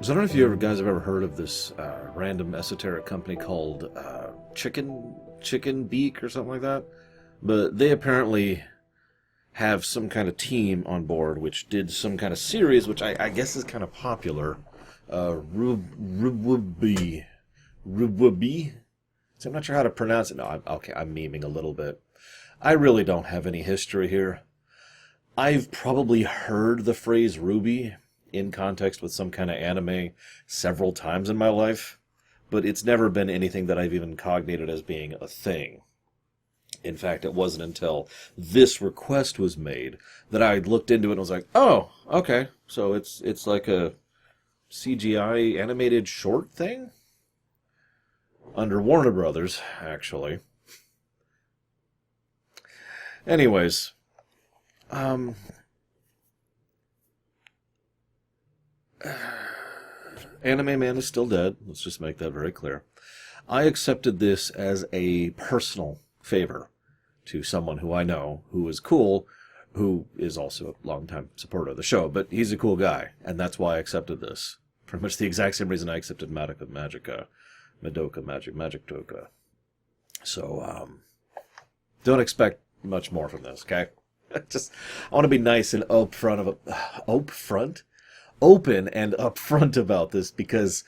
So I don't know if you guys have ever heard of this random esoteric company called Chicken Beak or something like that. But they apparently have some kind of team on board which did some kind of series, which I guess is kind of popular. RWBY. RWBY? So I'm not sure how to pronounce it. No, I'm memeing a little bit. I really don't have any history here. I've probably heard the phrase Ruby in context with some kind of anime several times in my life, but it's never been anything that I've even cognated as being a thing. In fact, it wasn't until this request was made that I looked into it and was like, oh, okay, so it's like a CGI animated short thing? Under Warner Brothers, actually. Anyways, Anime Man is still dead. Let's just make that very clear. I accepted this as a personal favor to someone who I know, who is cool, who is also a longtime supporter of the show, but he's a cool guy, and that's why I accepted this. Pretty much the exact same reason I accepted Magic Doka. So, don't expect much more from this, okay? I want to be nice and open and upfront about this because,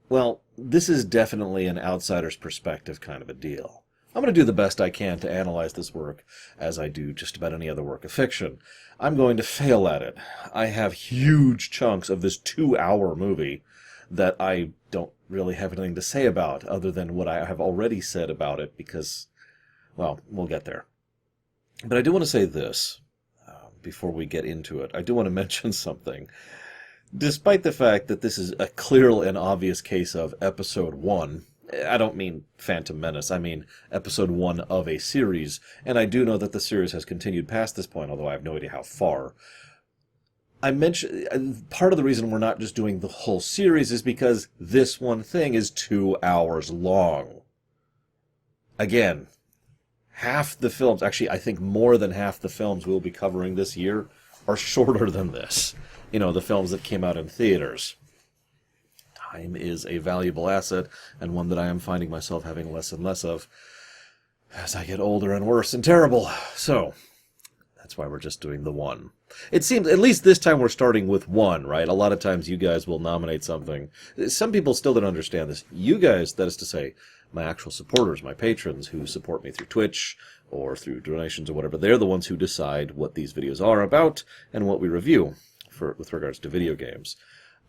well, this is definitely an outsider's perspective kind of a deal. I'm going to do the best I can to analyze this work as I do just about any other work of fiction. I'm going to fail at it. I have huge chunks of this 2-hour movie that I don't really have anything to say about other than what I have already said about it because, well, we'll get there. But I do want to say this before we get into it. I do want to mention something. Despite the fact that this is a clear and obvious case of episode 1, I don't mean Phantom Menace, I mean episode 1 of a series, and I do know that the series has continued past this point, although I have no idea how far. I mentioned part of the reason we're not just doing the whole series is because this one thing is 2 hours long. Again, half the films, actually I think more than half the films we'll be covering this year are shorter than this. You know, the films that came out in theaters. Time is a valuable asset, and one that I am finding myself having less and less of as I get older and worse and terrible. So, that's why we're just doing the one. It seems, at least this time we're starting with one, right? A lot of times you guys will nominate something. Some people still don't understand this. You guys, that is to say, my actual supporters, my patrons who support me through Twitch or through donations or whatever, they're the ones who decide what these videos are about and what we review with regards to video games.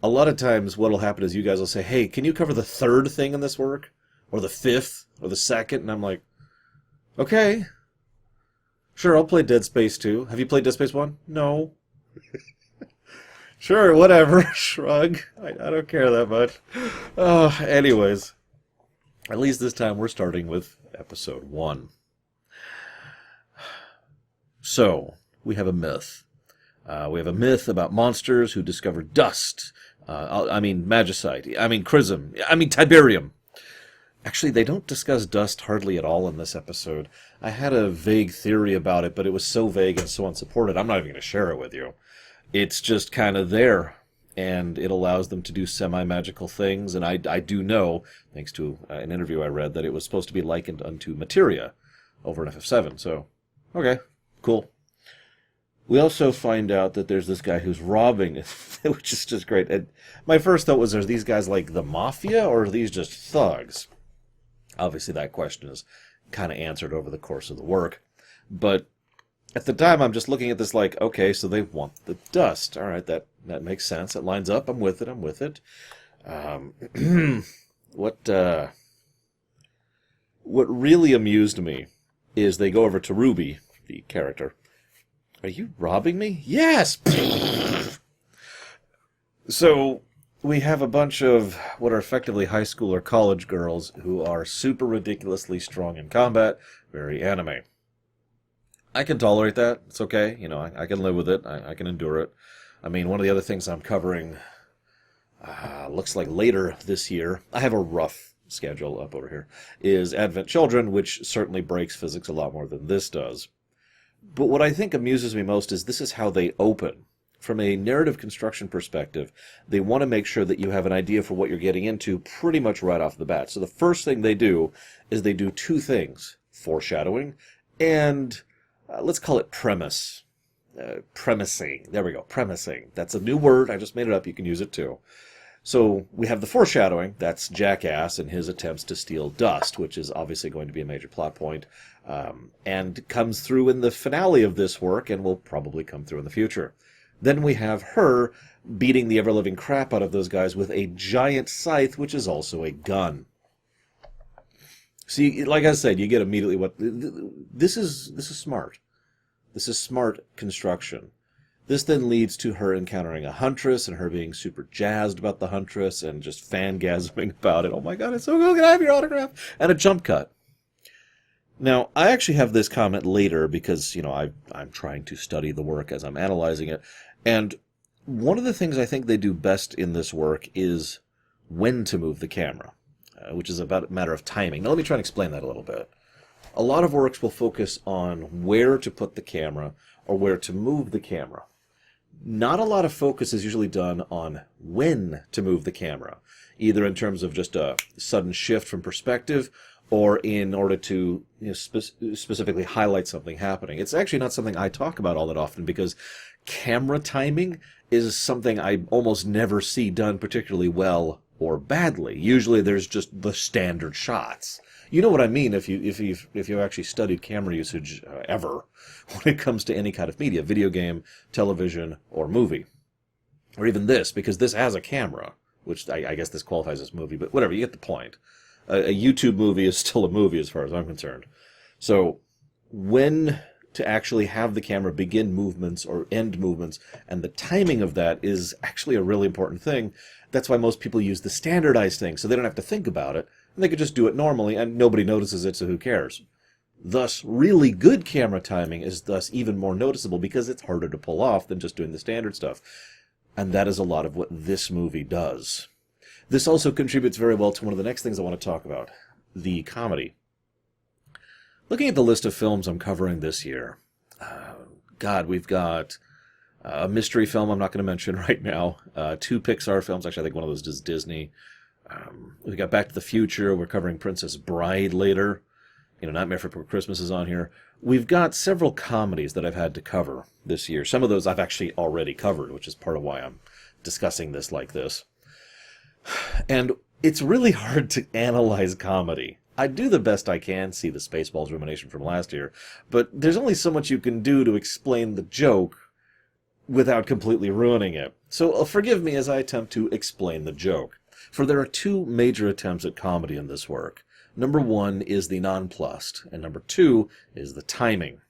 A lot of times what will happen is you guys will say, hey, can you cover the third thing in this work? Or the fifth? Or the second? And I'm like, okay. Sure, I'll play Dead Space 2. Have you played Dead Space 1? No. Sure, whatever. Shrug. I don't care that much. Anyways. At least this time we're starting with episode 1. So, we have a myth. We have a myth about monsters who discover dust. Magicite. Chrism. Tiberium. Actually, they don't discuss dust hardly at all in this episode. I had a vague theory about it, but it was so vague and so unsupported, I'm not even going to share it with you. It's just kind of there, and it allows them to do semi-magical things, and I do know, thanks to an interview I read, that it was supposed to be likened unto materia over in FF7, so, okay, cool. We also find out that there's this guy who's robbing, which is just great. And my first thought was, are these guys like the mafia, or are these just thugs? Obviously, that question is kind of answered over the course of the work. But at the time, I'm just looking at this like, okay, so they want the dust. All right, that makes sense. It lines up. I'm with it. What really amused me is they go over to Ruby, the character. Are you robbing me? Yes! So, we have a bunch of what are effectively high school or college girls who are super ridiculously strong in combat, very anime. I can tolerate that. It's okay. You know, I can live with it. I can endure it. I mean, one of the other things I'm covering looks like later this year, I have a rough schedule up over here, is Advent Children, which certainly breaks physics a lot more than this does. But what I think amuses me most is this is how they open. from a narrative construction perspective, they want to make sure that you have an idea for what you're getting into pretty much right off the bat. So the first thing they do is they do two things: foreshadowing and let's call it premise. Premising. There we go. Premising. That's a new word. I just made it up. You can use it too. So we have the foreshadowing. That's Jackass and his attempts to steal dust, which is obviously going to be a major plot point, and comes through in the finale of this work and will probably come through in the future. Then we have her beating the ever-living crap out of those guys with a giant scythe, which is also a gun. See, like I said, you get immediately what... This is smart. This is smart construction. This then leads to her encountering a huntress and her being super jazzed about the huntress and just fangasming about it. Oh my god, it's so cool, can I have your autograph? And a jump cut. Now, I actually have this comment later because, I'm trying to study the work as I'm analyzing it. And one of the things I think they do best in this work is when to move the camera, which is about a matter of timing. Now, let me try and explain that a little bit. A lot of works will focus on where to put the camera or where to move the camera. Not a lot of focus is usually done on when to move the camera, either in terms of just a sudden shift from perspective or in order to specifically highlight something happening. It's actually not something I talk about all that often because camera timing is something I almost never see done particularly well or badly. Usually there's just the standard shots. You know what I mean if you've actually studied camera usage ever when it comes to any kind of media, video game, television, or movie. Or even this, because this has a camera, which I guess this qualifies as movie, but whatever, you get the point. A YouTube movie is still a movie as far as I'm concerned. So when to actually have the camera begin movements or end movements, and the timing of that is actually a really important thing. That's why most people use the standardized thing, so they don't have to think about it. And they could just do it normally, and nobody notices it, so who cares? Thus, really good camera timing is thus even more noticeable because it's harder to pull off than just doing the standard stuff. And that is a lot of what this movie does. This also contributes very well to one of the next things I want to talk about, the comedy. Looking at the list of films I'm covering this year, we've got a mystery film I'm not going to mention right now, two Pixar films, actually I think one of those is Disney. We got Back to the Future. We're covering Princess Bride later. Nightmare Before Christmas is on here. We've got several comedies that I've had to cover this year. Some of those I've actually already covered, which is part of why I'm discussing this like this. And it's really hard to analyze comedy. I do the best I can, see the Spaceballs Rumination from last year, but there's only so much you can do to explain the joke without completely ruining it. So forgive me as I attempt to explain the joke. For there are two major attempts at comedy in this work. Number one is the nonplussed, and number two is the timing.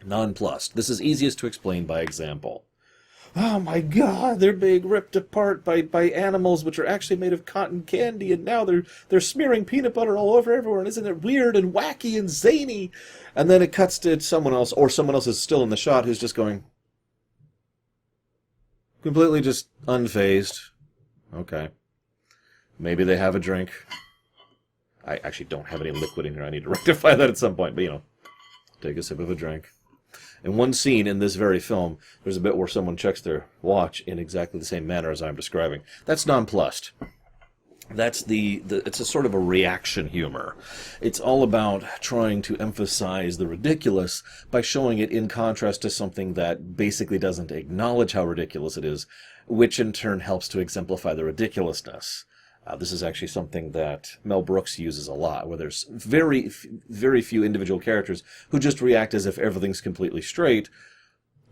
Nonplussed. This is easiest to explain by example. Oh my god, they're being ripped apart by animals which are actually made of cotton candy, and now they're smearing peanut butter all over everywhere, and isn't it weird and wacky and zany? And then it cuts to someone else, or someone else is still in the shot who's just going completely just unfazed. Okay. Maybe they have a drink. I actually don't have any liquid in here. I need to rectify that at some point. But, take a sip of a drink. In one scene in this very film, there's a bit where someone checks their watch in exactly the same manner as I'm describing. That's nonplussed. That's it's a sort of a reaction humor. It's all about trying to emphasize the ridiculous by showing it in contrast to something that basically doesn't acknowledge how ridiculous it is, which in turn helps to exemplify the ridiculousness. This is actually something that Mel Brooks uses a lot, where there's very, very few individual characters who just react as if everything's completely straight,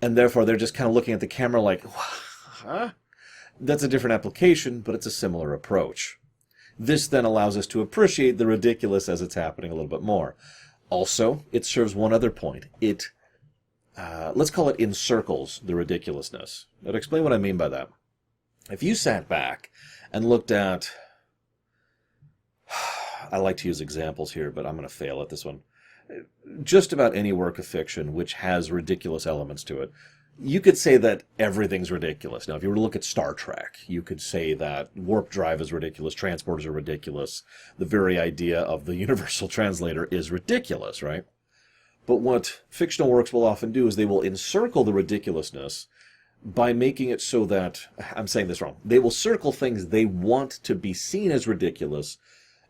and therefore they're just kind of looking at the camera like, huh? That's a different application, but it's a similar approach. This then allows us to appreciate the ridiculous as it's happening a little bit more. Also, it serves one other point. It, let's call it encircles the ridiculousness. Now, to explain what I mean by that, if you sat back and looked at, I like to use examples here, but I'm going to fail at this one. Just about any work of fiction which has ridiculous elements to it, you could say that everything's ridiculous. Now, if you were to look at Star Trek, you could say that warp drive is ridiculous, transporters are ridiculous, the very idea of the universal translator is ridiculous, right? But what fictional works will often do is they will encircle the ridiculousness by making it so that, I'm saying this wrong, they will circle things they want to be seen as ridiculous,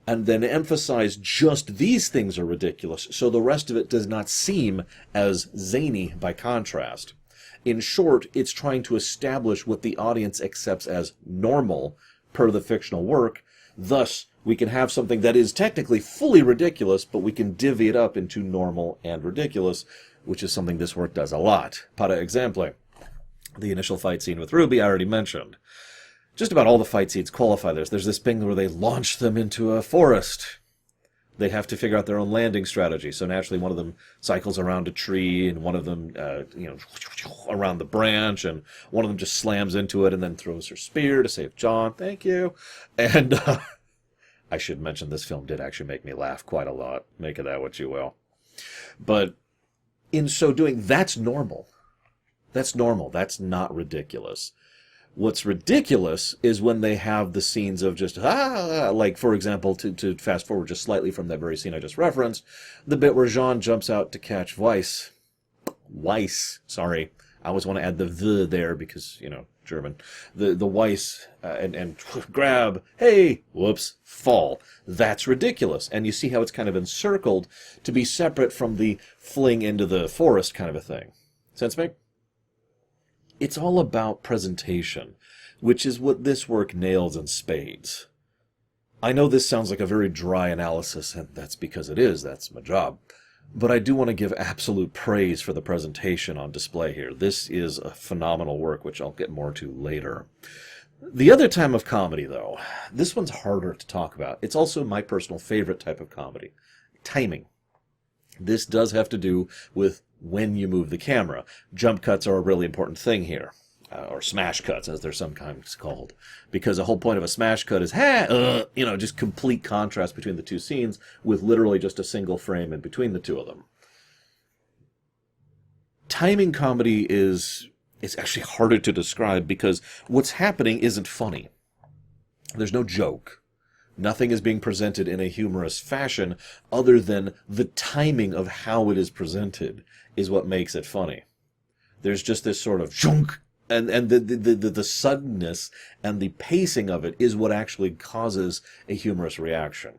and then emphasize just these things are ridiculous, so the rest of it does not seem as zany by contrast. In short, it's trying to establish what the audience accepts as normal per the fictional work. Thus, we can have something that is technically fully ridiculous, but we can divvy it up into normal and ridiculous, which is something this work does a lot. Para exemple, the initial fight scene with RWBY I already mentioned. Just about all the fight scenes qualify this. There's this thing where they launch them into a forest. They have to figure out their own landing strategy. So naturally, one of them cycles around a tree, and one of them, around the branch, and one of them just slams into it and then throws her spear to save John. Thank you. And I should mention this film did actually make me laugh quite a lot. Make of that what you will. But in so doing, that's normal. That's normal. That's not ridiculous. What's ridiculous is when they have the scenes of just, like, for example, to fast forward just slightly from that very scene I just referenced, the bit where Jean jumps out to catch Weiss. Sorry. I always want to add the V there because, German. The Weiss, and grab, hey, whoops, fall. That's ridiculous. And you see how it's kind of encircled to be separate from the fling into the forest kind of a thing. Sense make? It's all about presentation, which is what this work nails in spades. I know this sounds like a very dry analysis, and that's because it is. That's my job. But I do want to give absolute praise for the presentation on display here. This is a phenomenal work, which I'll get more to later. The other type of comedy, though, this one's harder to talk about. It's also my personal favorite type of comedy. Timing. This does have to do with when you move the camera. Jump cuts are a really important thing here. Or smash cuts, as they're sometimes called. Because the whole point of a smash cut is, just complete contrast between the two scenes with literally just a single frame in between the two of them. Timing comedy is actually harder to describe because what's happening isn't funny. There's no joke. Nothing is being presented in a humorous fashion other than the timing of how it is presented is what makes it funny. There's just this sort of chunk, and the suddenness and the pacing of it is what actually causes a humorous reaction.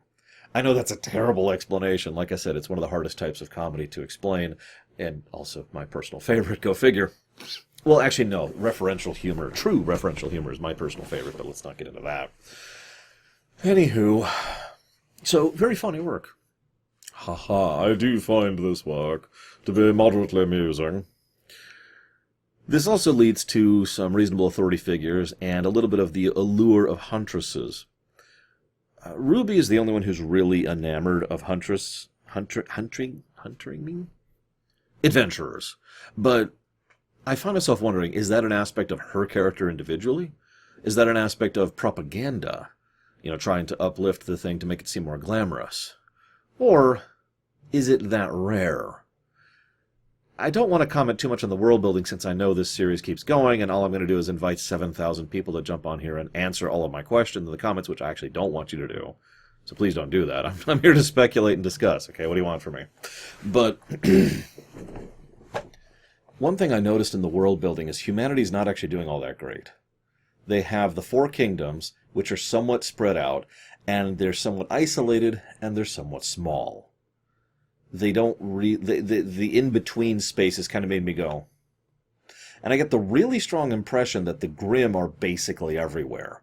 I know that's a terrible explanation. Like I said, it's one of the hardest types of comedy to explain, and also my personal favorite, go figure. Well, actually, no, referential humor, true referential humor is my personal favorite, but let's not get into that. Anywho, so very funny work. I do find this work to be moderately amusing. This also leads to some reasonable authority figures and a little bit of the allure of huntresses. RWBY is the only one who's really enamored of hunting adventurers. But I find myself wondering, is that an aspect of her character individually? Is that an aspect of propaganda? Trying to uplift the thing to make it seem more glamorous? Or is it that rare? I don't want to comment too much on the world building since I know this series keeps going, and all I'm going to do is invite 7,000 people to jump on here and answer all of my questions in the comments, which I actually don't want you to do. So please don't do that. I'm here to speculate and discuss, okay? What do you want from me? But one thing I noticed in the world building is humanity's not actually doing all that great. They have the 4 kingdoms, which are somewhat spread out, and they're somewhat isolated, and they're somewhat small. They don't the in-between spaces kind of made me go. And I get the really strong impression that the Grimm are basically everywhere.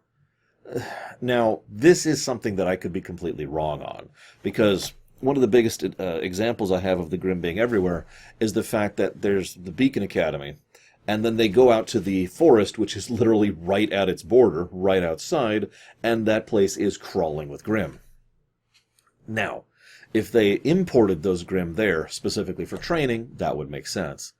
Now, this is something that I could be completely wrong on, because one of the biggest examples I have of the Grimm being everywhere is the fact that there's the Beacon Academy, and then they go out to the forest, which is literally right at its border, right outside, and that place is crawling with Grimm. Now, if they imported those Grimm there, specifically for training, that would make sense.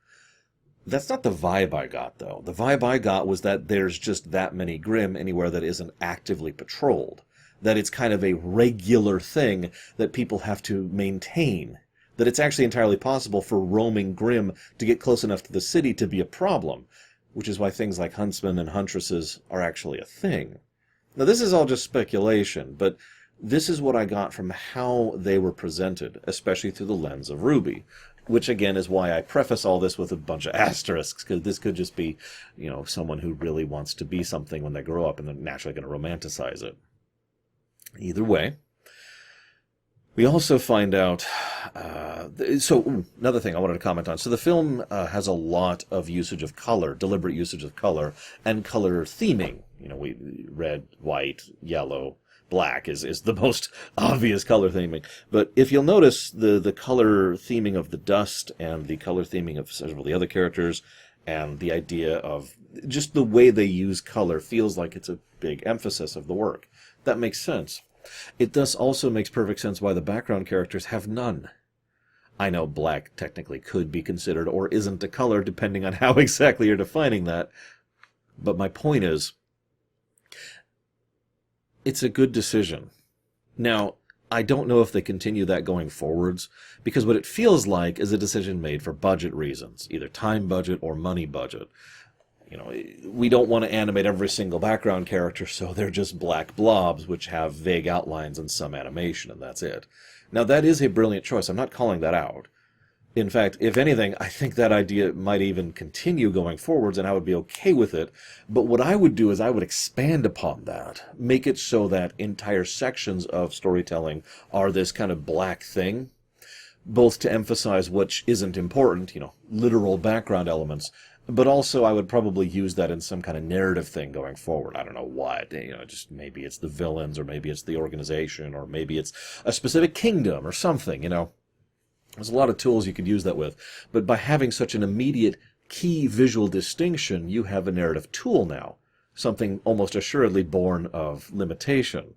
That's not the vibe I got, though. The vibe I got was that there's just that many Grimm anywhere that isn't actively patrolled. That it's kind of a regular thing that people have to maintain. That it's actually entirely possible for roaming Grimm to get close enough to the city to be a problem, which is why things like huntsmen and huntresses are actually a thing. Now, this is all just speculation, but this is what I got from how they were presented, especially through the lens of RWBY. Which, again, is why I preface all this with a bunch of asterisks, because this could just be, someone who really wants to be something when they grow up, and they're naturally going to romanticize it. Either way, we also find out... another thing I wanted to comment on. So the film has a lot of usage of color, deliberate usage of color, and color theming. Red, white, yellow, black is the most obvious color theming. But if you'll notice, the color theming of the dust and the color theming of several of the other characters and the idea of just the way they use color feels like it's a big emphasis of the work. That makes sense. It thus also makes perfect sense why the background characters have none. I know black technically could be considered or isn't a color depending on how exactly you're defining that. But my point is, it's a good decision. Now, I don't know if they continue that going forwards, because what it feels like is a decision made for budget reasons, either time budget or money budget. We don't want to animate every single background character, so they're just black blobs which have vague outlines and some animation, and that's it. Now, that is a brilliant choice. I'm not calling that out. In fact, if anything, I think that idea might even continue going forwards, and I would be okay with it. But what I would do is I would expand upon that, make it so that entire sections of storytelling are this kind of black thing, both to emphasize which isn't important, literal background elements, but also I would probably use that in some kind of narrative thing going forward. I don't know what, just maybe it's the villains, or maybe it's the organization, or maybe it's a specific kingdom or something, There's a lot of tools you could use that with, but by having such an immediate key visual distinction, you have a narrative tool now, something almost assuredly born of limitation.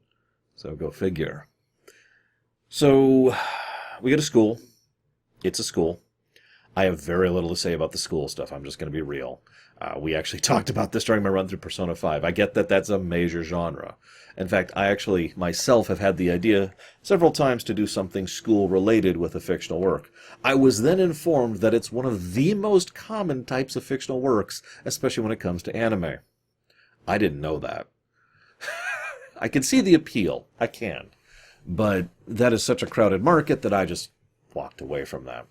So go figure. So we go to school. It's a school. I have very little to say about the school stuff. I'm just going to be real. We actually talked about this during my run through Persona 5. I get that that's a major genre. In fact, I actually myself have had the idea several times to do something school-related with a fictional work. I was then informed that it's one of the most common types of fictional works, especially when it comes to anime. I didn't know that. I can see the appeal. I can. But that is such a crowded market that I just walked away from that.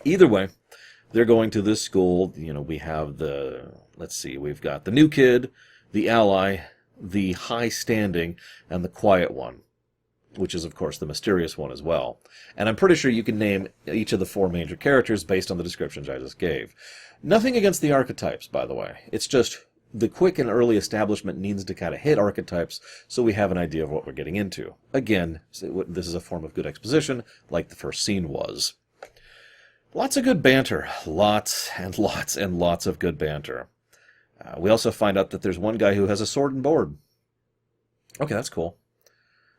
Either way, they're going to this school. We have we've got the new kid, the ally, the high standing, and the quiet one, which is, of course, the mysterious one as well. And I'm pretty sure you can name each of the four major characters based on the descriptions I just gave. Nothing against the archetypes, by the way. It's just the quick and early establishment needs to kind of hit archetypes so we have an idea of what we're getting into. Again, this is a form of good exposition, like the first scene was. Lots of good banter. Lots and lots and lots of good banter. We also find out that there's one guy who has a sword and board. Okay, that's cool.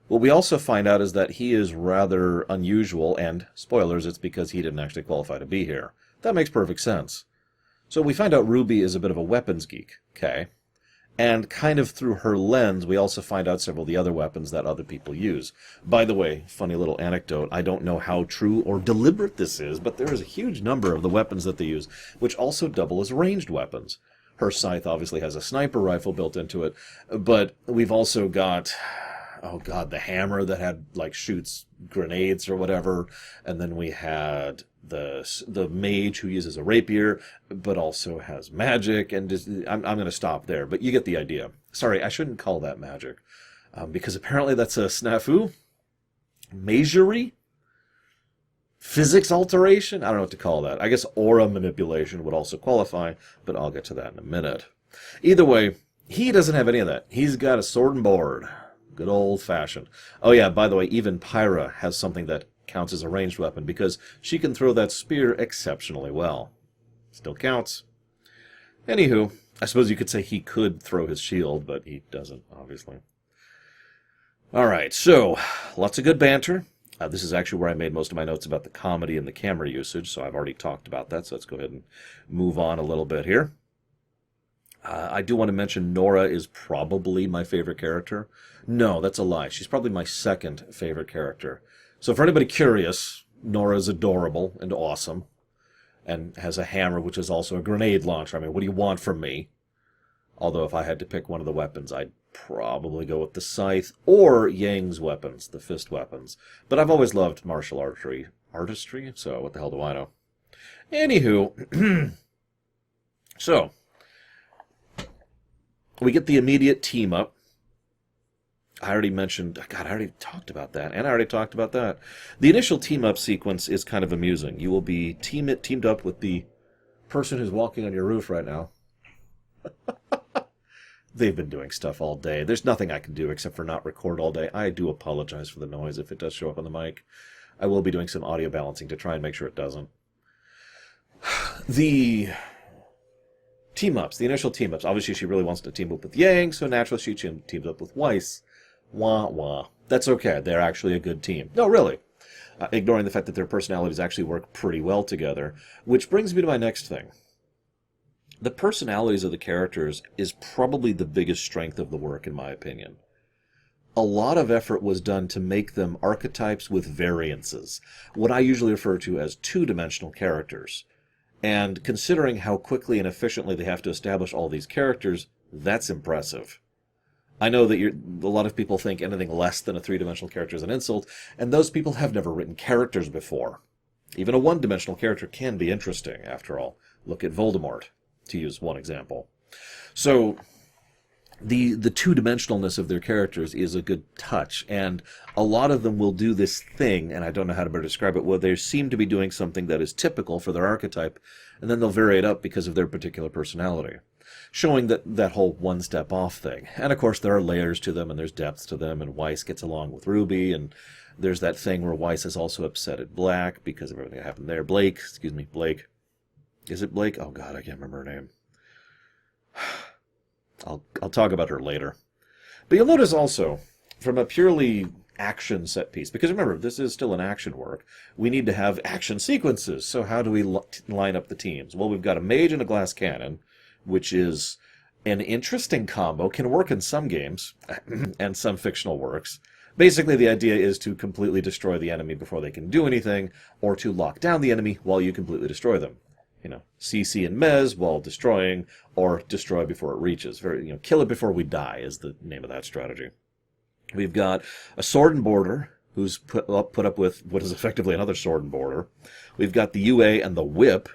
What we also find out is that he is rather unusual, and, spoilers, it's because he didn't actually qualify to be here. That makes perfect sense. So we find out RWBY is a bit of a weapons geek, okay? And kind of through her lens, we also find out several of the other weapons that other people use. By the way, funny little anecdote, I don't know how true or deliberate this is, but there is a huge number of the weapons that they use, which also double as ranged weapons. Her scythe obviously has a sniper rifle built into it, but we've also got, the hammer that had, shoots grenades or whatever, and then we had the mage who uses a rapier, but also has magic, and I'm going to stop there, but you get the idea. Sorry, I shouldn't call that magic, because apparently that's a snafu? Magery? Physics alteration? I don't know what to call that. I guess aura manipulation would also qualify, but I'll get to that in a minute. Either way, he doesn't have any of that. He's got a sword and board. Good old-fashioned. Oh yeah, by the way, even Pyra has something that counts as a ranged weapon, because she can throw that spear exceptionally well. Still counts. Anywho, I suppose you could say he could throw his shield, but he doesn't, obviously. Alright, so, lots of good banter. This is actually where I made most of my notes about the comedy and the camera usage, so I've already talked about that, so let's go ahead and move on a little bit here. I do want to mention Nora is probably my favorite character. No, that's a lie. She's probably my second favorite character. So for anybody curious, Nora is adorable and awesome, and has a hammer, which is also a grenade launcher. I mean, what do you want from me? Although if I had to pick one of the weapons, I'd probably go with the scythe, or Yang's weapons, the fist weapons. But I've always loved martial archery artistry, so what the hell do I know? Anywho, so we get the immediate team up. I already mentioned, God, I already talked about that, and I already talked about that. The initial team-up sequence is kind of amusing. You will be teamed up with the person who's walking on your roof right now. They've been doing stuff all day. There's nothing I can do except for not record all day. I do apologize for the noise if it does show up on the mic. I will be doing some audio balancing to try and make sure it doesn't. The team-ups, the initial team-ups. Obviously, she really wants to team up with Yang, so naturally she teams up with Weiss. Wah, wah. That's okay. They're actually a good team. No, really. Ignoring the fact that their personalities actually work pretty well together. Which brings me to my next thing. The personalities of the characters is probably the biggest strength of the work, in my opinion. A lot of effort was done to make them archetypes with variances, what I usually refer to as two-dimensional characters. And considering how quickly and efficiently they have to establish all these characters, that's impressive. I know that a lot of people think anything less than a three-dimensional character is an insult, and those people have never written characters before. Even a one-dimensional character can be interesting, after all. Look at Voldemort, to use one example. So, the two-dimensionalness of their characters is a good touch, and a lot of them will do this thing, and I don't know how to better describe it, where they seem to be doing something that is typical for their archetype, and then they'll vary it up because of their particular personality. Showing that whole one-step off thing. And, of course, there are layers to them, and there's depth to them, and Weiss gets along with Ruby, and there's that thing where Weiss is also upset at Black because of everything that happened there. Blake. Is it Blake? Oh, God, I can't remember her name. I'll talk about her later. But you'll notice also, from a purely action set piece, because remember, this is still an action work, we need to have action sequences. So how do we line up the teams? Well, we've got a mage and a glass cannon, which is an interesting combo, can work in some games and some fictional works. Basically, the idea is to completely destroy the enemy before they can do anything, or to lock down the enemy while you completely destroy them. CC and Mez while destroying, or destroy before it reaches. Kill it before we die is the name of that strategy. We've got a sword and border, who's put up with what is effectively another sword and border. We've got the UA and the whip,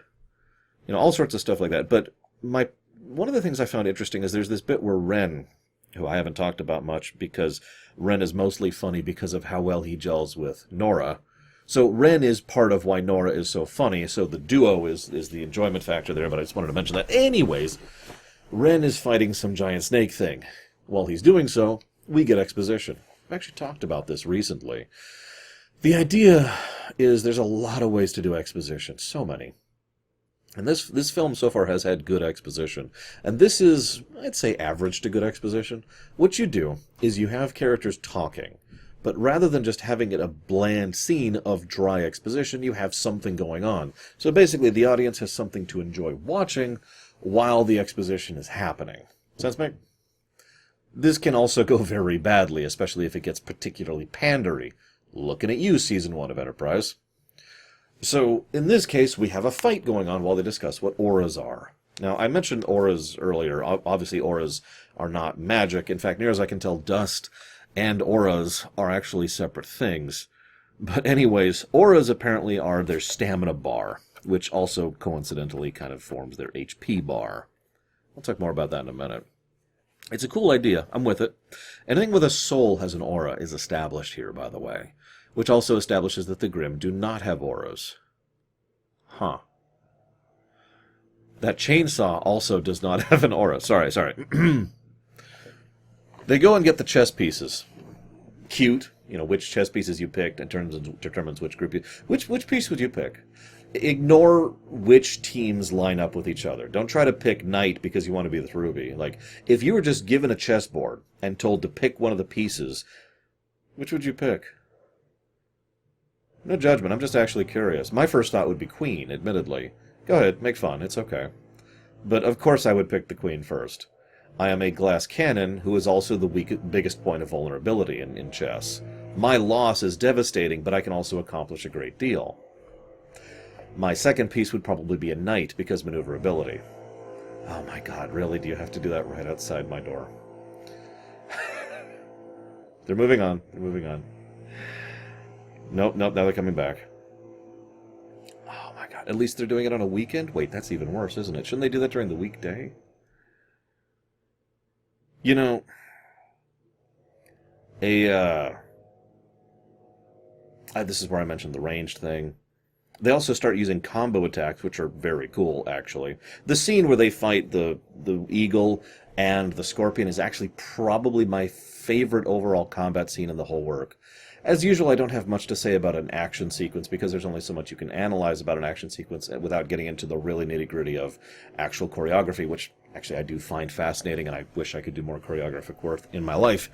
all sorts of stuff like that. But one of the things I found interesting is there's this bit where Ren, who I haven't talked about much because Ren is mostly funny because of how well he gels with Nora. So Ren is part of why Nora is so funny, so the duo is the enjoyment factor there, but I just wanted to mention that. Anyways, Ren is fighting some giant snake thing. While he's doing so, we get exposition. I've actually talked about this recently. The idea is there's a lot of ways to do exposition, so many. And this film so far has had good exposition. And this is, I'd say, average to good exposition. What you do is you have characters talking. But rather than just having it a bland scene of dry exposition, you have something going on. So basically, the audience has something to enjoy watching while the exposition is happening. Sense make? This can also go very badly, especially if it gets particularly pandery. Looking at you, Season 1 of Enterprise. So, in this case, we have a fight going on while they discuss what auras are. Now, I mentioned auras earlier. Obviously, auras are not magic. In fact, near as I can tell, dust and auras are actually separate things. But anyways, auras apparently are their stamina bar, which also coincidentally kind of forms their HP bar. I'll talk more about that in a minute. It's a cool idea. I'm with it. Anything with a soul has an aura is established here, by the way, which also establishes that the Grimm do not have auras. Huh. That chainsaw also does not have an aura. Sorry. They go and get the chess pieces. Cute. Which chess pieces you picked determines which group you... Which piece would you pick? Ignore which teams line up with each other. Don't try to pick knight because you want to be with Ruby. If you were just given a chessboard and told to pick one of the pieces, which would you pick? No judgment, I'm just actually curious. My first thought would be queen, admittedly. Go ahead, make fun, it's okay. But of course I would pick the queen first. I am a glass cannon who is also the biggest point of vulnerability in chess. My loss is devastating, but I can also accomplish a great deal. My second piece would probably be a knight, because maneuverability. Oh my god, really? Do you have to do that right outside my door? They're moving on. Nope, now they're coming back. At least they're doing it on a weekend? Wait, that's even worse, isn't it? Shouldn't they do that during the weekday? You know, this is where I mentioned the ranged thing. They also start using combo attacks, which are very cool, actually. The scene where they fight the eagle and the scorpion is actually probably my favorite overall combat scene in the whole work. As usual, I don't have much to say about an action sequence because there's only so much you can analyze about an action sequence without getting into the really nitty-gritty of actual choreography, which actually I do find fascinating, and I wish I could do more choreographic work in my life.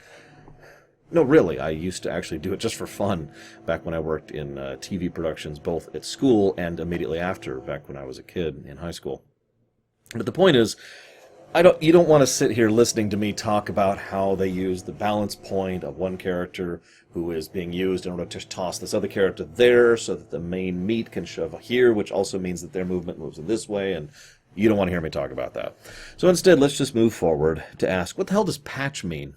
No, really, I used to actually do it just for fun back when I worked in TV productions, both at school and immediately after, back when I was a kid in high school. But the point is, you don't want to sit here listening to me talk about how they use the balance point of one character who is being used in order to toss this other character there so that the main meat can shove here, which also means that their movement moves in this way, and you don't want to hear me talk about that. So instead, let's just move forward to ask, what the hell does patch mean?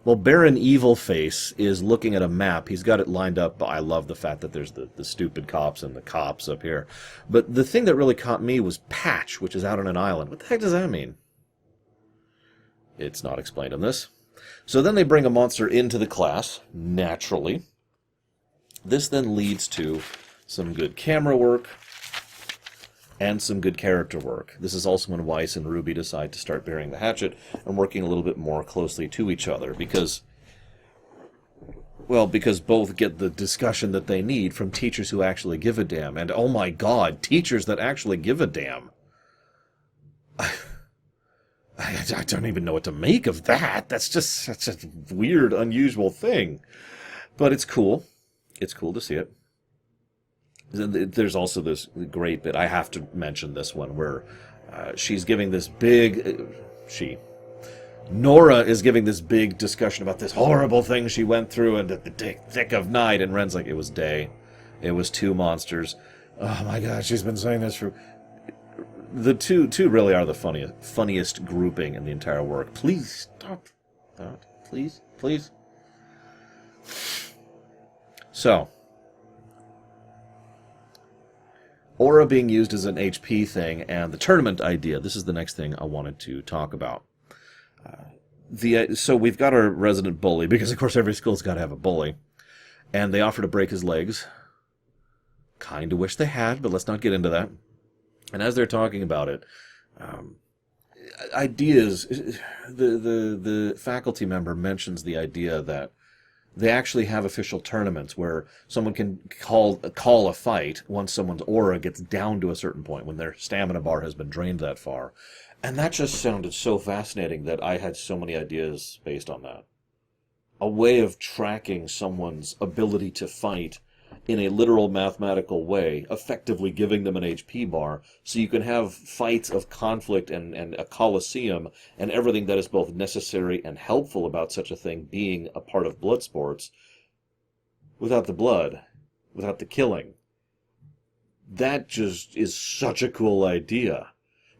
Well, Baron Evilface is looking at a map. He's got it lined up. I love the fact that there's the stupid cops and the cops up here. But the thing that really caught me was patch, which is out on an island. What the heck does that mean? It's not explained in this. So then they bring a monster into the class, naturally. This then leads to some good camera work and some good character work. This is also when Weiss and RWBY decide to start burying the hatchet and working a little bit more closely to each other because both get the discussion that they need from teachers who actually give a damn. And oh my god, teachers that actually give a damn. I don't even know what to make of that. That's just such a weird, unusual thing. But it's cool. It's cool to see it. There's also this great bit, I have to mention this one, where she's giving this big... Nora is giving this big discussion about this horrible thing she went through and at the thick of night, and Ren's like, it was day. It was two monsters. Oh my god, she's been saying this for... The two really are the funniest grouping in the entire work. Please, stop that. Please, please. So... Aura being used as an HP thing, and the tournament idea. This is the next thing I wanted to talk about. So we've got our resident bully, because of course every school's got to have a bully. And they offer to break his legs. Kind of wish they had, but let's not get into that. And as they're talking about it, ideas, the faculty member mentions the idea that they actually have official tournaments where someone can call a fight once someone's aura gets down to a certain point, when their stamina bar has been drained that far. And that just sounded so fascinating that I had so many ideas based on that. A way of tracking someone's ability to fight in a literal mathematical way, effectively giving them an HP bar, so you can have fights of conflict and a coliseum and everything that is both necessary and helpful about such a thing being a part of blood sports, without the blood, without the killing. That just is such a cool idea.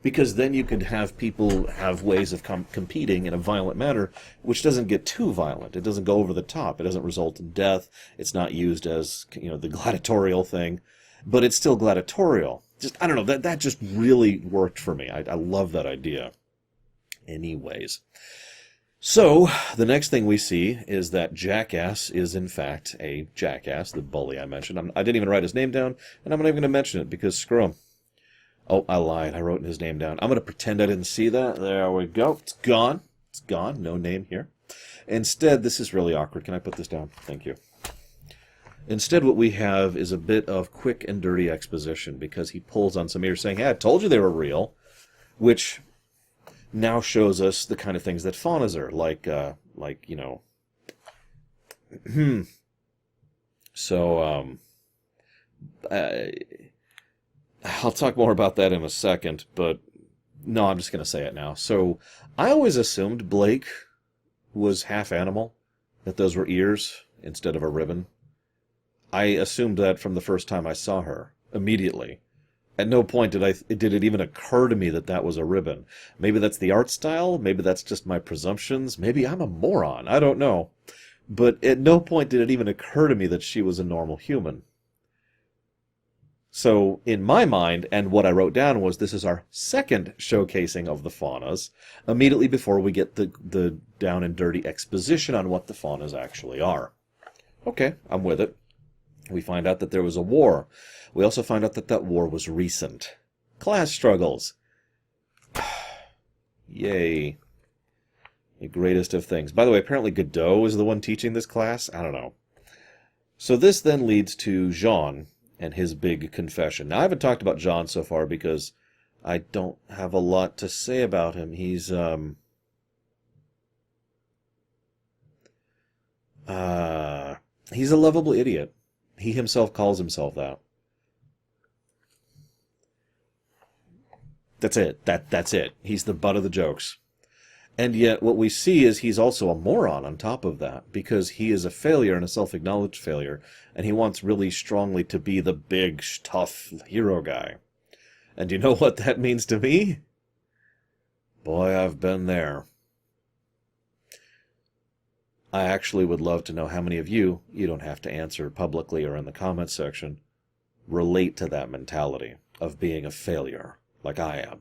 Because then you could have people have ways of competing in a violent manner, which doesn't get too violent. It doesn't go over the top. It doesn't result in death. It's not used as, the gladiatorial thing. But it's still gladiatorial. I don't know, that just really worked for me. I love that idea. Anyways. So, the next thing we see is that Jackass is in fact a jackass, the bully I mentioned. I didn't even write his name down, and I'm not even going to mention it, because screw him. Oh, I lied. I wrote his name down. I'm going to pretend I didn't see that. There we go. It's gone. It's gone. No name here. Instead, this is really awkward. Can I put this down? Thank you. Instead, what we have is a bit of quick and dirty exposition, because he pulls on some ears saying, hey, I told you they were real, which now shows us the kind of things that faunas are, like. So, I'll talk more about that in a second, but no, I'm just going to say it now. So, I always assumed Blake was half animal, that those were ears instead of a ribbon. I assumed that from the first time I saw her, immediately. At no point did it even occur to me that that was a ribbon. Maybe that's the art style, maybe that's just my presumptions, maybe I'm a moron, I don't know. But at no point did it even occur to me that she was a normal human. So in my mind, and what I wrote down was this is our second showcasing of the faunas, immediately before we get the down and dirty exposition on what the faunas actually are. Okay, I'm with it. We find out that there was a war. We also find out that that war was recent. Class struggles. Yay. The greatest of things. By the way, apparently Godot is the one teaching this class. I don't know. So this then leads to Jean and his big confession. Now, I haven't talked about Jean so far because I don't have a lot to say about him. He's a lovable idiot. He himself calls himself that. That's it. That's it. He's the butt of the jokes. And yet what we see is he's also a moron on top of that, because he is a failure and a self-acknowledged failure, and he wants really strongly to be the big, tough hero guy. And you know what that means to me? Boy, I've been there. I actually would love to know how many of you don't have to answer publicly or in the comments section, relate to that mentality of being a failure, like I am,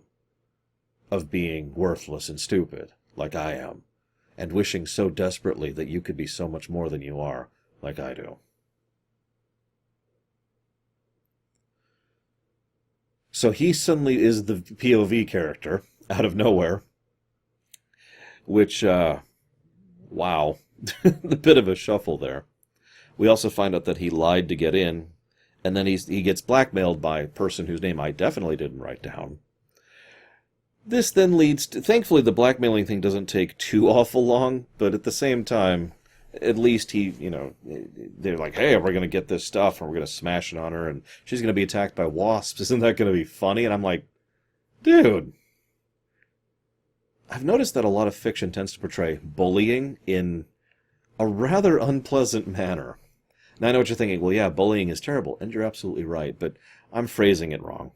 of being worthless and stupid, like I am, and wishing so desperately that you could be so much more than you are, like I do. So he suddenly is the POV character, out of nowhere, which, wow, a bit of a shuffle there. We also find out that he lied to get in, and then he gets blackmailed by a person whose name I definitely didn't write down. This then leads to, thankfully the blackmailing thing doesn't take too awful long, but at the same time, at least they're like, hey, we're going to get this stuff, and we're going to smash it on her, and she's going to be attacked by wasps. Isn't that going to be funny? And I'm like, dude. I've noticed that a lot of fiction tends to portray bullying in a rather unpleasant manner. Now I know what you're thinking, well, yeah, bullying is terrible, and you're absolutely right, but I'm phrasing it wrong.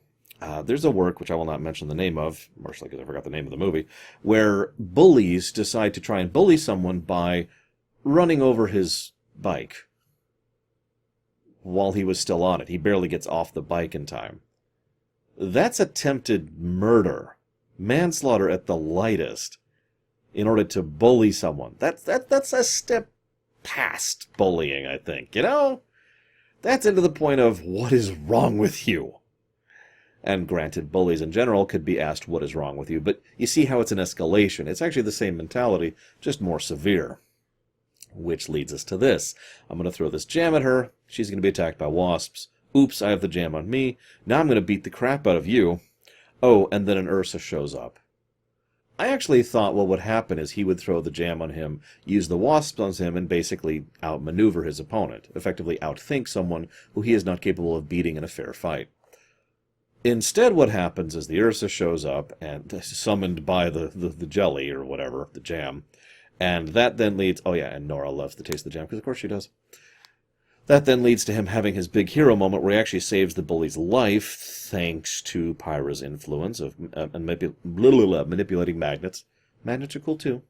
There's a work, which I will not mention the name of, mostly because I forgot the name of the movie, where bullies decide to try and bully someone by running over his bike while he was still on it. He barely gets off the bike in time. That's attempted murder, manslaughter at the lightest, in order to bully someone. That's a step past bullying, I think. You know? That's into the point of, what is wrong with you? And granted, bullies in general could be asked, what is wrong with you? But you see how it's an escalation. It's actually the same mentality, just more severe. Which leads us to this. I'm going to throw this jam at her. She's going to be attacked by wasps. Oops, I have the jam on me. Now I'm going to beat the crap out of you. Oh, and then an Ursa shows up. I actually thought what would happen is he would throw the jam on him, use the wasps on him, and basically outmaneuver his opponent, effectively outthink someone who he is not capable of beating in a fair fight. Instead, what happens is the Ursa shows up, and summoned by the jelly, or whatever, the jam, and that then leads... Oh yeah, and Nora loves the taste of the jam, because of course she does. That then leads to him having his big hero moment where he actually saves the bully's life, thanks to Pyra's influence of manipulating magnets. Magnets are cool too.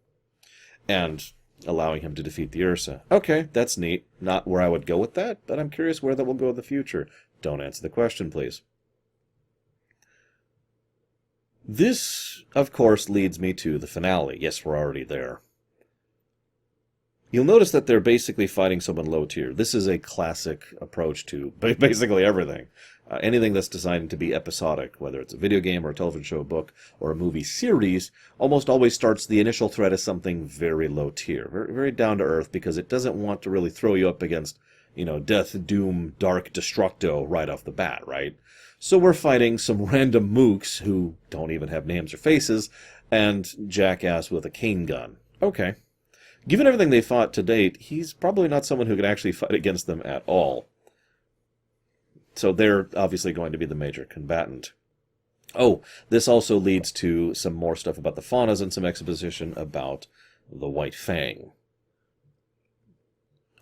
And allowing him to defeat the Ursa. Okay, that's neat. Not where I would go with that, but I'm curious where that will go in the future. Don't answer the question, please. This, of course, leads me to the finale. Yes, we're already there. You'll notice that they're basically fighting someone low tier. This is a classic approach to basically everything. Anything that's designed to be episodic, whether it's a video game or a television show, book, or a movie series, almost always starts the initial threat as something very low tier, very, very down to earth, because it doesn't want to really throw you up against, death, doom, dark, destructo right off the bat, right? So we're fighting some random mooks who don't even have names or faces, and jackass with a cane gun. Okay. Given everything they fought to date, he's probably not someone who can actually fight against them at all. So they're obviously going to be the major combatant. Oh, this also leads to some more stuff about the faunas and some exposition about the White Fang.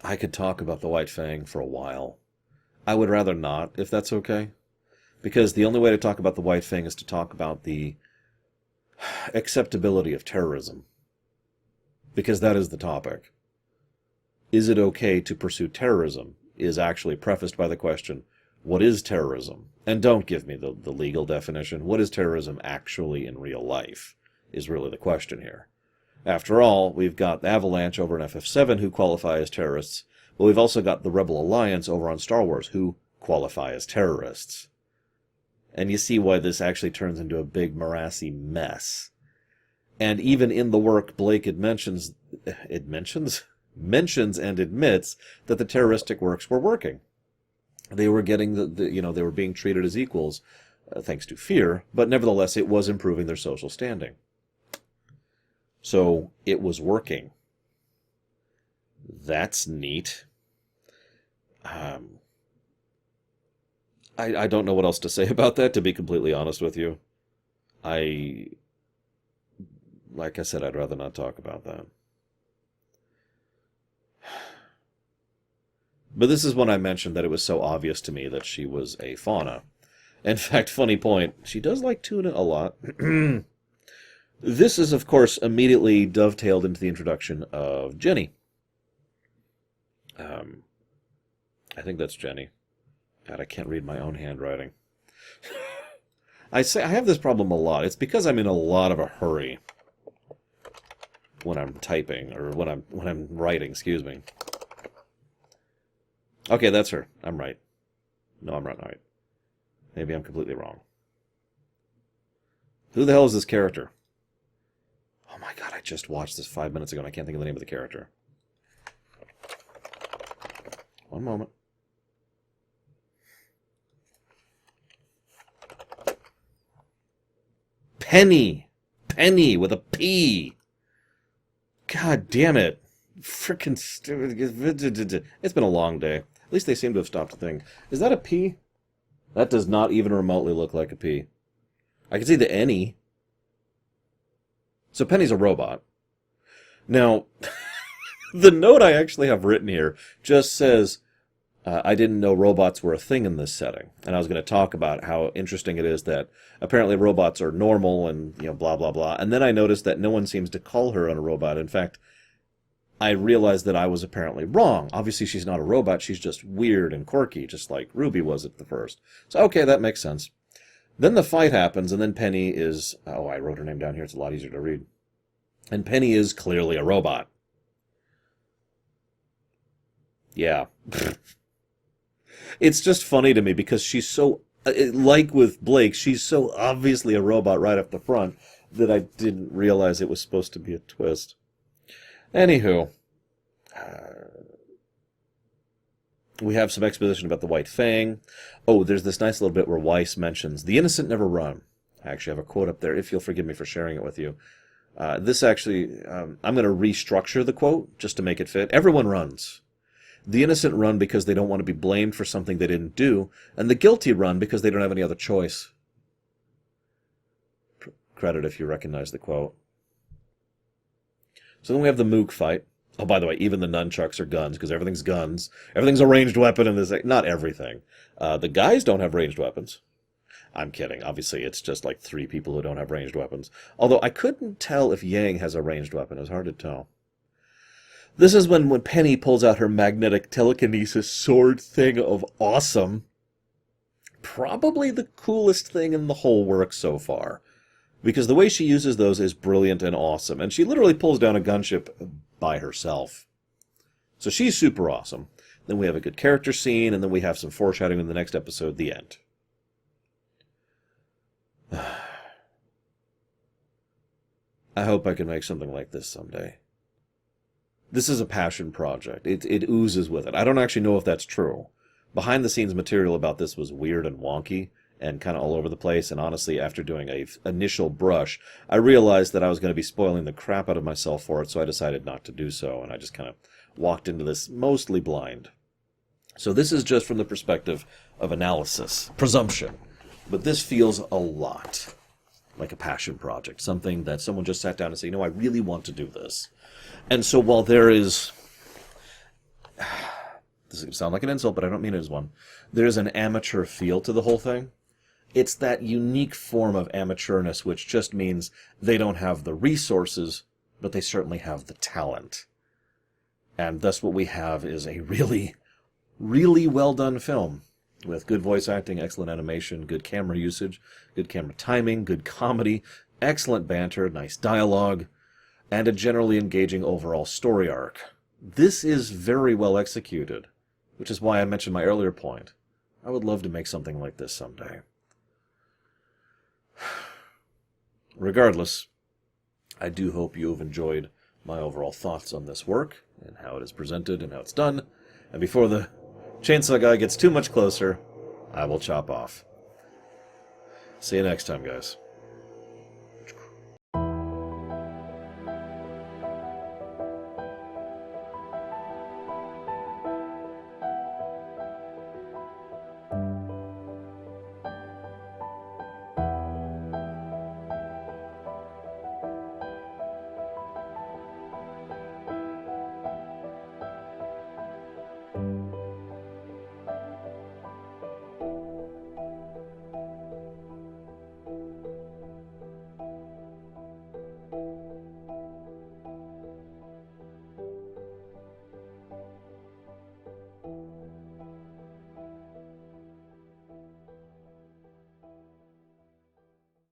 I could talk about the White Fang for a while. I would rather not, if that's okay. Because the only way to talk about the White Fang is to talk about the acceptability of terrorism. Because that is the topic. Is it okay to pursue terrorism? Is actually prefaced by the question, What is terrorism? And don't give me the legal definition. What is terrorism actually in real life is really the question here. After all, we've got Avalanche over in FF7 who qualify as terrorists, but we've also got the Rebel Alliance over on Star Wars who qualify as terrorists. And you see why this actually turns into a big morassy mess. And even in the work, Blake mentions and admits that the terroristic works were working. They were getting they were being treated as equals, thanks to fear, but nevertheless it was improving their social standing. So it was working. That's neat. I don't know what else to say about that, to be completely honest with you. Like I said, I'd rather not talk about that. But this is when I mentioned that it was so obvious to me that she was a fauna. In fact, funny point, she does like tuna a lot. This is, of course, immediately dovetailed into the introduction of Jenny. I think that's Jenny. God, I can't read my own handwriting. I have this problem a lot. It's because I'm in a lot of a hurry when I'm typing, or when I'm writing, excuse me. Okay, that's her. I'm right. No, I'm not right. Maybe I'm completely wrong. Who the hell is this character? Oh my god, I just watched this 5 minutes ago and I can't think of the name of the character. One moment. Penny! Penny with a P! God damn it. Frickin' stupid. It's been a long day. At least they seem to have stopped to think. Is that a P? That does not even remotely look like a P. I can see the any. So Penny's a robot. Now, the note I actually have written here just says, I didn't know robots were a thing in this setting. And I was going to talk about how interesting it is that apparently robots are normal and, blah, blah, blah. And then I noticed that no one seems to call her a robot. In fact, I realized that I was apparently wrong. Obviously, she's not a robot. She's just weird and quirky, just like Ruby was at the first. So, okay, that makes sense. Then the fight happens, and then Penny is... Oh, I wrote her name down here. It's a lot easier to read. And Penny is clearly a robot. Yeah. It's just funny to me because she's so... Like with Blake, she's so obviously a robot right up the front that I didn't realize it was supposed to be a twist. Anywho, we have some exposition about the White Fang. Oh, there's this nice little bit where Weiss mentions, the innocent never run. I actually have a quote up there, if you'll forgive me for sharing it with you. This actually, I'm going to restructure the quote just to make it fit. Everyone runs. The innocent run because they don't want to be blamed for something they didn't do, and the guilty run because they don't have any other choice. Credit if you recognize the quote. So then we have the Mook fight. Oh, by the way, even the nunchucks are guns, because everything's guns. Everything's a ranged weapon in this. Not everything. The guys don't have ranged weapons. I'm kidding. Obviously, it's just like 3 people who don't have ranged weapons. Although I couldn't tell if Yang has a ranged weapon. It was hard to tell. This is when Penny pulls out her magnetic telekinesis sword thing of awesome. Probably the coolest thing in the whole work so far. Because the way she uses those is brilliant and awesome. And she literally pulls down a gunship by herself. So she's super awesome. Then we have a good character scene, and then we have some foreshadowing in the next episode, the end. I hope I can make something like this someday. This is a passion project. It oozes with it. I don't actually know if that's true. Behind-the-scenes material about this was weird and wonky, and kind of all over the place, and honestly, after doing a initial brush, I realized that I was going to be spoiling the crap out of myself for it, so I decided not to do so, and I just kind of walked into this mostly blind. So this is just from the perspective of analysis, presumption, but this feels a lot like a passion project, something that someone just sat down and said, I really want to do this. And so while there is... This is going to sound like an insult, but I don't mean it as one. There's an amateur feel to the whole thing. It's that unique form of amateurness, which just means they don't have the resources, but they certainly have the talent. And thus what we have is a really, really well-done film. with good voice acting, excellent animation, good camera usage, good camera timing, good comedy, excellent banter, nice dialogue, and a generally engaging overall story arc. This is very well executed, which is why I mentioned my earlier point. I would love to make something like this someday. Regardless, I do hope you have enjoyed my overall thoughts on this work, and how it is presented and how it's done. And before the chainsaw guy gets too much closer, I will chop off. See you next time, guys.